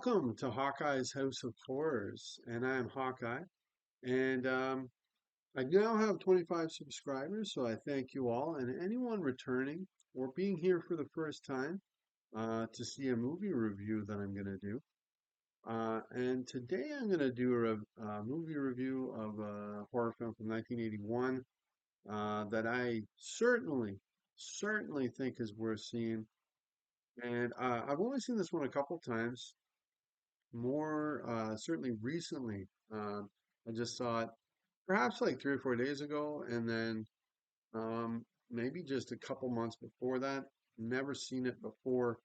Welcome to Hawkeye's House of Horrors, and I'm Hawkeye. And I now have 25 subscribers, so I thank you all, and anyone returning or being here for the first time to see a movie review that I'm going to do. And today I'm going to do a movie review of a horror film from 1981 that I certainly think is worth seeing. And I've only seen this one a couple times. More certainly recently. I just saw it perhaps like 3 or 4 days ago, and then maybe just a couple months before that. Never seen it before,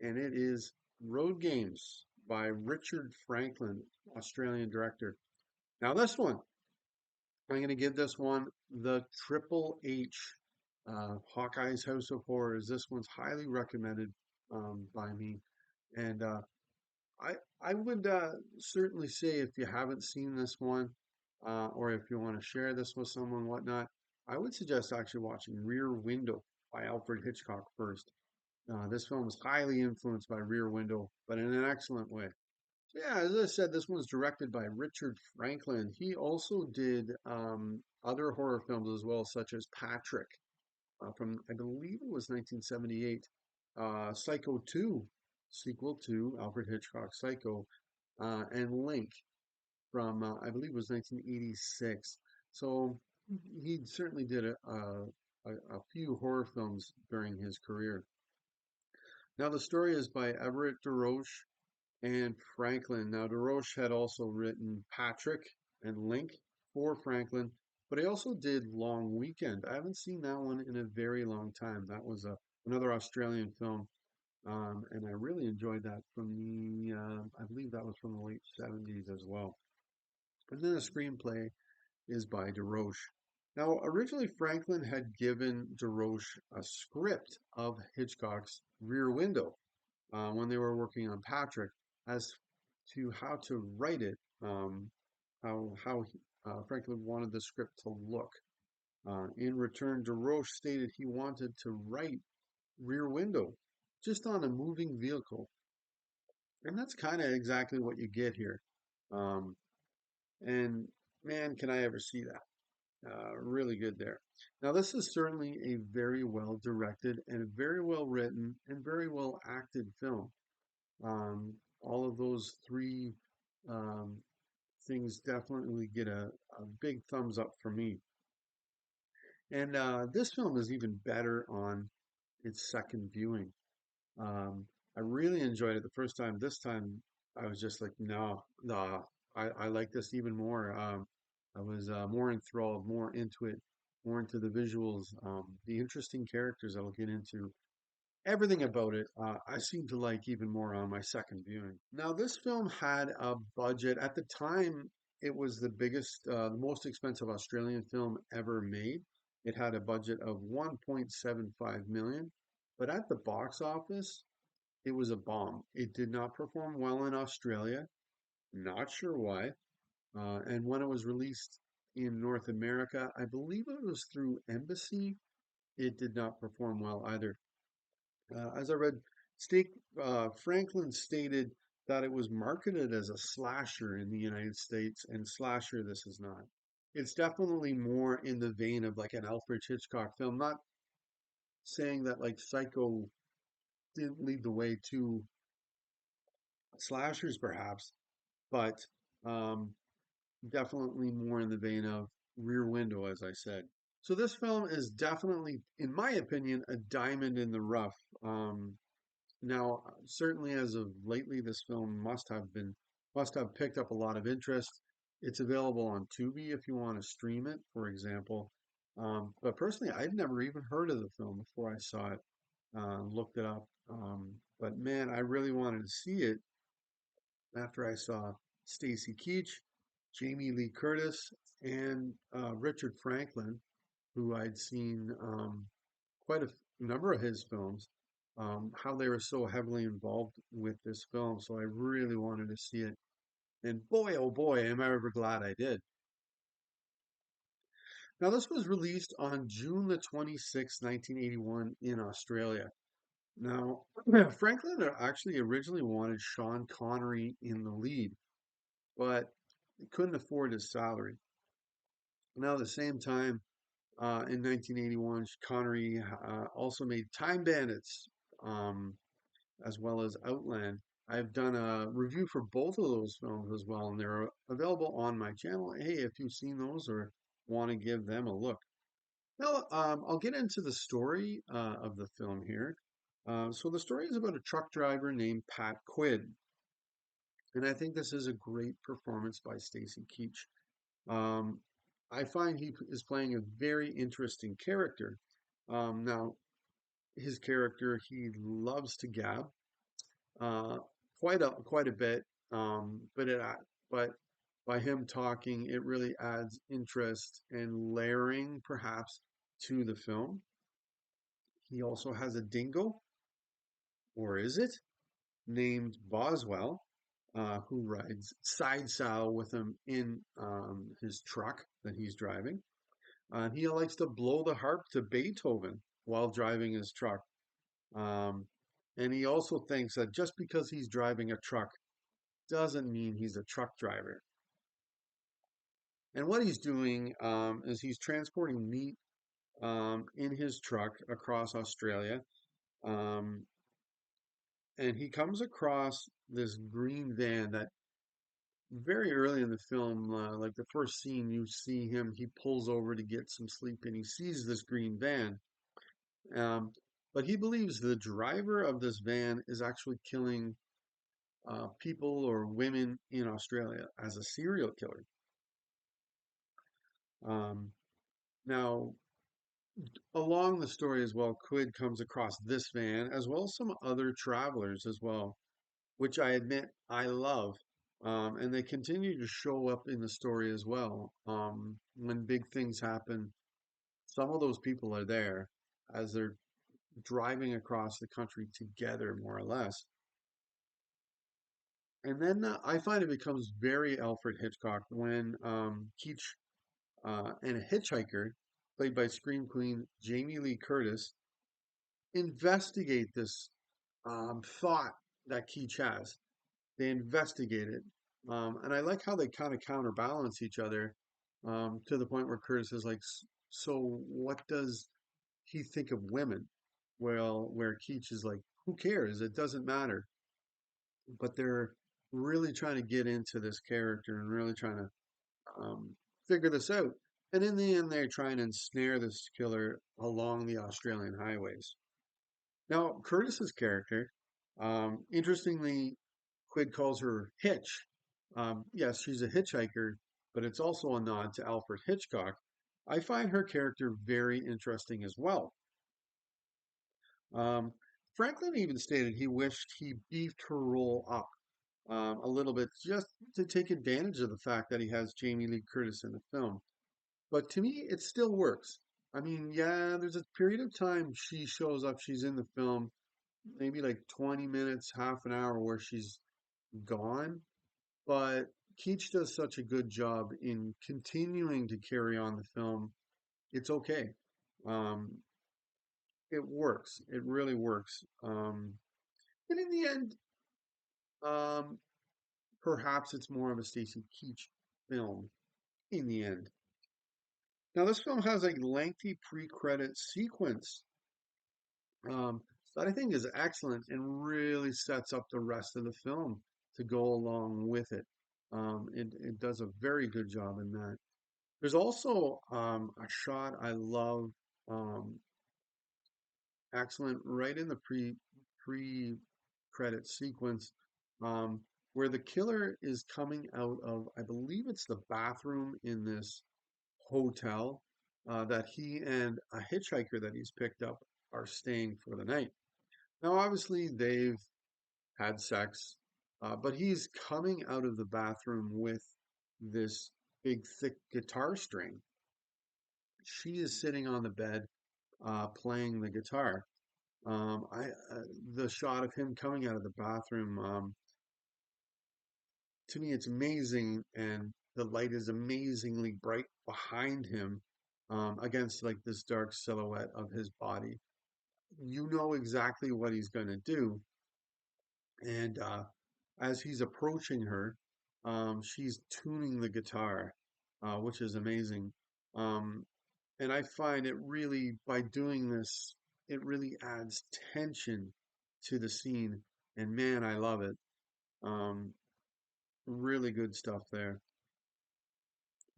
and it is Road Games by Richard Franklin, Australian director. Now, this one, I'm going to give this one the Triple H, Hawkeye's House of Horrors. This one's highly recommended by me, and I would certainly say if you haven't seen this one, or if you want to share this with someone, whatnot, I would suggest actually watching Rear Window by Alfred Hitchcock first. This film is highly influenced by Rear Window, but in an excellent way. So yeah, as I said, this one's directed by Richard Franklin. He also did other horror films as well, such as Patrick from I believe it was 1978. Psycho 2, sequel to Alfred Hitchcock's Psycho, and Link from I believe it was 1986. So he certainly did a few horror films during his career. Now the story is by Everett DeRoche and Franklin. Now DeRoche had also written Patrick and Link for Franklin, but he also did Long Weekend. I haven't seen that one in a very long time. That was another Australian film, and I really enjoyed that from I believe that was from the late 70s as well. And then the screenplay is by DeRoche. Now, originally Franklin had given DeRoche a script of Hitchcock's Rear Window when they were working on Patrick as to how to write it, how Franklin wanted the script to look. In return, DeRoche stated he wanted to write Rear Window just on a moving vehicle, and that's kind of exactly what you get here. Um, and man, can I ever see that? Really good there. Now, this is certainly a very well directed and very well written and very well acted film. All of those three um, things definitely get a big thumbs up for me. And this film is even better on its second viewing. Um, I really enjoyed it the first time. This time, I was just like, no, no, I like this even more. I was more enthralled, more into it, more into the visuals, the interesting characters I'll get into. Everything about it, I seem to like even more on my second viewing. Now, this film had a budget. At the time, it was the biggest, the most expensive Australian film ever made. It had a budget of 1.75 million, but at the box office, it was a bomb. It did not perform well in Australia. Not sure why. And when it was released in North America, I believe it was through Embassy. It did not perform well either. As I read, Franklin stated that it was marketed as a slasher in the United States, and slasher this is not. It's definitely more in the vein of like an Alfred Hitchcock film. Not saying that like Psycho didn't lead the way to slashers, perhaps, but um, definitely more in the vein of Rear Window, as I said. So this film is definitely, in my opinion, a diamond in the rough. Now, certainly as of lately, this film must have picked up a lot of interest. It's available on Tubi if you want to stream it, for example. But personally, I'd never even heard of the film before I saw it, looked it up. But man, I really wanted to see it after I saw Stacy Keach, Jamie Lee Curtis, and Richard Franklin, who I'd seen quite a number of his films, how they were so heavily involved with this film. So I really wanted to see it. And boy, oh boy, am I ever glad I did. Now, this was released on June the 26th, 1981 in Australia. Now, Franklin actually originally wanted Sean Connery in the lead, but he couldn't afford his salary. Now, at the same time, in 1981, Connery also made Time Bandits, um, as well as Outland. I've done a review for both of those films as well, and they're available on my channel. Hey, if you've seen those or want to give them a look. Now, I'll get into the story of the film here. So the story is about a truck driver named Pat Quid, and I think this is a great performance by Stacy Keach. Um, I find he is playing a very interesting character. Now, his character, he loves to gab, uh, quite a bit, but by him talking, it really adds interest and layering, perhaps, to the film. He also has a dingo, or is it, named Boswell, who rides side saddle with him in his truck that he's driving. He likes to blow the harp to Beethoven while driving his truck. Um, and he also thinks that just because he's driving a truck doesn't mean he's a truck driver. And what he's doing is he's transporting meat in his truck across Australia. Um, and he comes across this green van that very early in the film, like the first scene, you see him, he pulls over to get some sleep and he sees this green van. Um, but he believes the driver of this van is actually killing people or women in Australia as a serial killer. Um, Now, along the story as well, Quid comes across this van as well as some other travelers as well, which I admit I love. And they continue to show up in the story as well. When big things happen, some of those people are there as they're driving across the country together, more or less. And then I find it becomes very Alfred Hitchcock when Keach and a hitchhiker, played by Scream Queen Jamie Lee Curtis, investigate this thought that Keach has. They investigate it. And I like how they kind of counterbalance each other to the point where Curtis is like, so what does he think of women? Well, where Keach is like, who cares? It doesn't matter. But they're really trying to get into this character and really trying to figure this out. And in the end, they try and ensnare this killer along the Australian highways. Now, Curtis's character, interestingly, Quid calls her Hitch. Yes, she's a hitchhiker, but it's also a nod to Alfred Hitchcock. I find her character very interesting as well. Um, Franklin even stated he wished he beefed her role up a little bit just to take advantage of the fact that he has Jamie Lee Curtis in the film. But to me, it still works. I mean, yeah, there's a period of time she shows up, she's in the film, maybe like 20 minutes, half an hour where she's gone. But Keach does such a good job in continuing to carry on the film. It's okay. Um, it works. It really works. And in the end, um, perhaps it's more of a Stacy Keach film in the end. Now, this film has a lengthy pre-credit sequence um, that I think is excellent and really sets up the rest of the film to go along with it. It does a very good job in that. There's also a shot I love, um, excellent, right in the pre credit sequence, um, where the killer is coming out of, I believe it's the bathroom in this hotel that he and a hitchhiker that he's picked up are staying for the night. Now, obviously, they've had sex, but he's coming out of the bathroom with this big, thick guitar string. She is sitting on the bed playing the guitar. The shot of him coming out of the bathroom, to me, it's amazing, and the light is amazingly bright behind him against like this dark silhouette of his body. you know exactly what he's going to do. And as he's approaching her, she's tuning the guitar, which is amazing. Um, and I find it really, by doing this, it really adds tension to the scene. And man, I love it. Um, really good stuff there.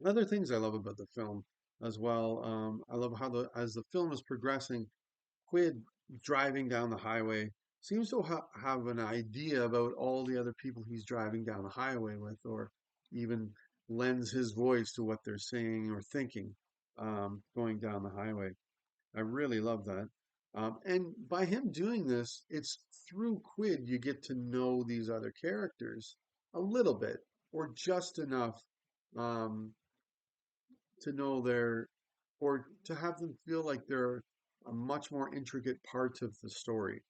Other things I love about the film as well. I love how as the film is progressing, Quid driving down the highway seems to have an idea about all the other people he's driving down the highway with, or even lends his voice to what they're saying or thinking going down the highway. I really love that. And by him doing this, it's through Quid you get to know these other characters a little bit, or just enough um, to know their, or to have them feel like they're a much more intricate part of the story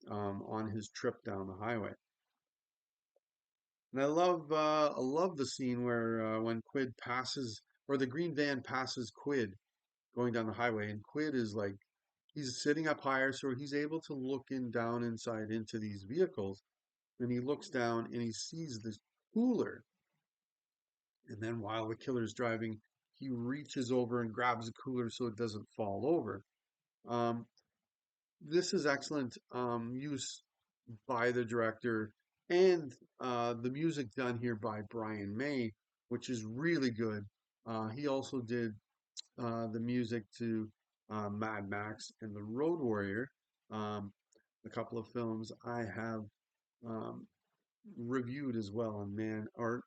on his trip down the highway. And I love the scene where when Quid passes, or the green van passes Quid going down the highway, and Quid is like he's sitting up higher, so he's able to look in down inside into these vehicles, and he looks down and he sees this cooler, and then while the killer's driving, he reaches over and grabs the cooler so it doesn't fall over. Um, this is excellent use by the director and the music done here by Brian May, which is really good. He also did the music to Mad Max and The Road Warrior, um, a couple of films I have um, reviewed as well. And man, or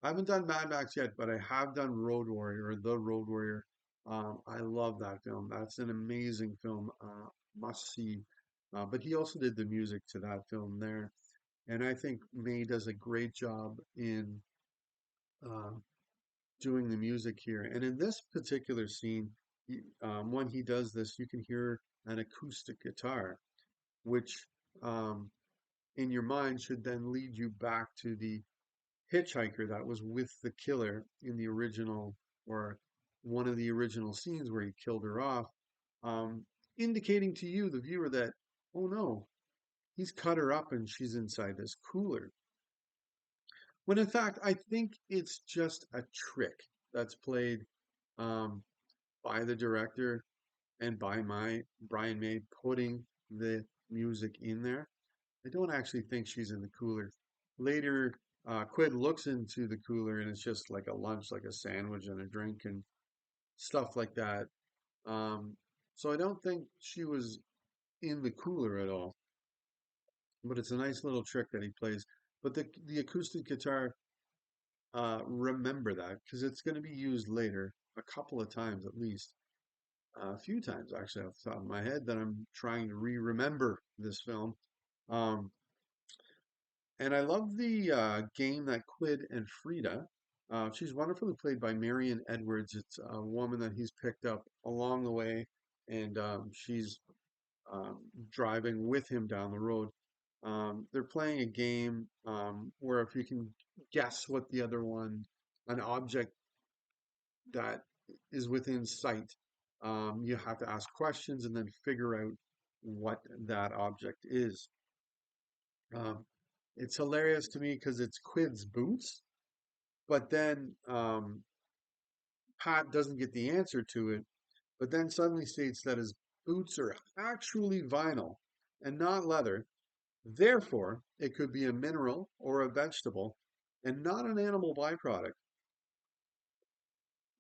I haven't done Mad Max yet, but I have done Road Warrior or The Road Warrior. I love that film. That's an amazing film, must see. But he also did the music to that film there, and I think May does a great job in uh, doing the music here. And in this particular scene, when he does this, you can hear an acoustic guitar, which in your mind should then lead you back to the hitchhiker that was with the killer in the original, or one of the original scenes where he killed her off, um, indicating to you, the viewer, that, oh no, he's cut her up and she's inside this cooler. When in fact, I think it's just a trick that's played um, by the director and by my Brian May putting the music in there. I don't actually think she's in the cooler. Later, Quid looks into the cooler and it's just like a lunch, like a sandwich and a drink and stuff like that. Um, so I don't think she was in the cooler at all. But it's a nice little trick that he plays. But the acoustic guitar, remember that because it's going to be used later a couple of times at least. A few times actually off the top of my head that I'm trying to remember this film. Um, And I love the game that Quid and Frida. She's wonderfully played by Marion Edwards. It's a woman that he's picked up along the way, and she's um, driving with him down the road. They're playing a game where if you can guess what the other one, an object that is within sight, you have to ask questions and then figure out what that object is. Um, it's hilarious to me because it's Quid's boots, but then Pat doesn't get the answer to it, but then suddenly states that his boots are actually vinyl and not leather. Therefore, it could be a mineral or a vegetable and not an animal byproduct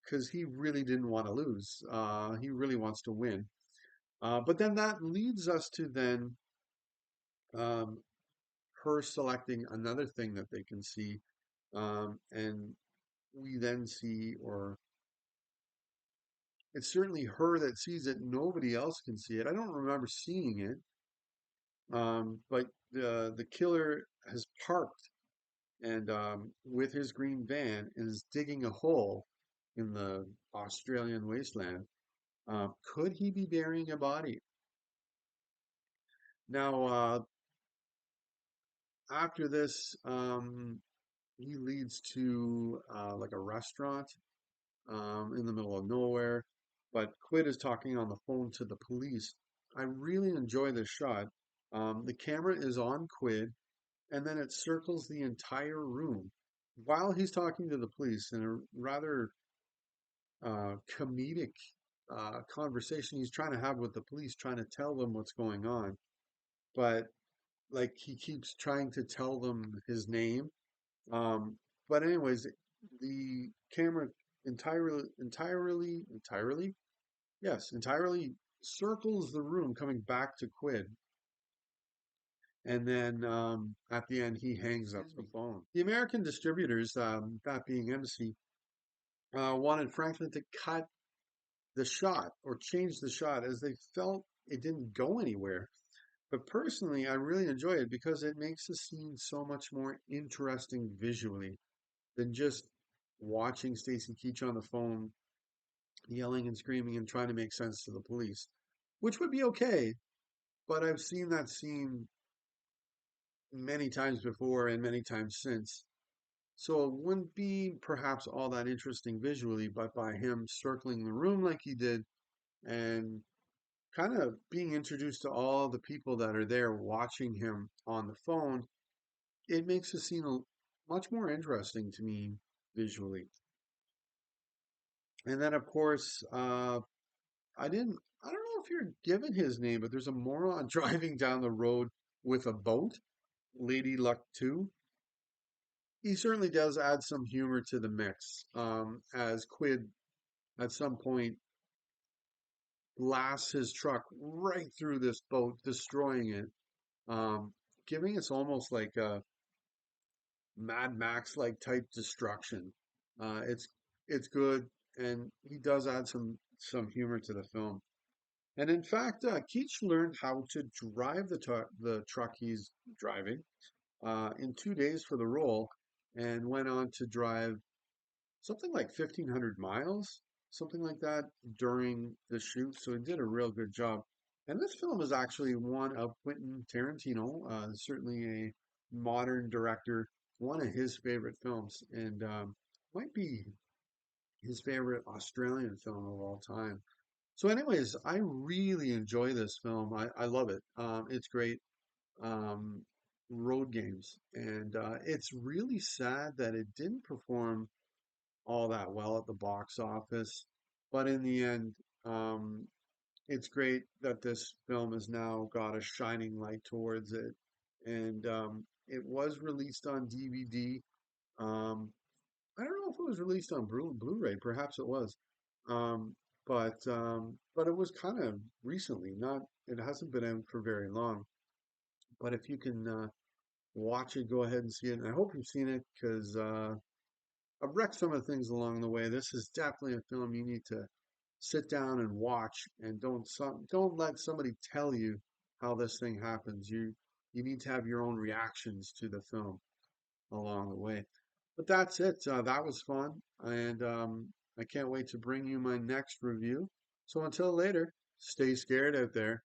because he really didn't want to lose. He really wants to win. But then that leads us to then um, her selecting another thing that they can see. And we then see, or it's certainly her that sees it. Nobody else can see it. I don't remember seeing it, but the killer has parked and with his green van is digging a hole in the Australian wasteland. Could he be burying a body? Now, after this, he leads to like a restaurant in the middle of nowhere. But Quid is talking on the phone to the police, I really enjoy this shot. The camera is on Quid, and then it circles the entire room while he's talking to the police in a rather comedic conversation he's trying to have with the police, trying to tell them what's going on. But like he keeps trying to tell them his name. Um, but anyways, the camera entirely, yes, entirely circles the room, coming back to Quid. And then at the end, he hangs up the phone. The American distributors, that being Embassy, wanted Franklin to cut the shot or change the shot as they felt it didn't go anywhere. But personally, I really enjoy it because it makes the scene so much more interesting visually than just watching Stacy Keach on the phone yelling and screaming and trying to make sense to the police, which would be okay. But I've seen that scene many times before and many times since. So it wouldn't be perhaps all that interesting visually, but by him circling the room like he did and kind of being introduced to all the people that are there watching him on the phone, it makes the scene much more interesting to me visually. And then, of course, I don't know if you're given his name, but there's a moron driving down the road with a boat, Lady Luck 2. He certainly does add some humor to the mix, as Quid at some point blasts his truck right through this boat, destroying it, um, giving us almost like a Mad Max like type destruction. Uh, it's it's good, and he does add some humor to the film. And in fact, Keach learned how to drive the truck he's driving in 2 days for the role, and went on to drive something like 1,500 miles, something like that, during the shoot. So he did a real good job. And this film is actually one of Quentin Tarantino, certainly a modern director, one of his favorite films, and might be his favorite Australian film of all time. So, anyways, I really enjoy this film. I love it. It's great. Um, Road Games, and it's really sad that it didn't perform all that well at the box office. But in the end, um, it's great that this film has now got a shining light towards it. And it was released on DVD. Um, I don't know if it was released on Blu-ray. Perhaps it was. Um, but it was kind of recently. Not it hasn't been out for very long. But if you can watch it, go ahead and see it. And I hope you've seen it because I've wrecked some of the things along the way. This is definitely a film you need to sit down and watch, and don't let somebody tell you how this thing happens. You need to have your own reactions to the film along the way. But that's it. That was fun, and I can't wait to bring you my next review. So until later, stay scared out there.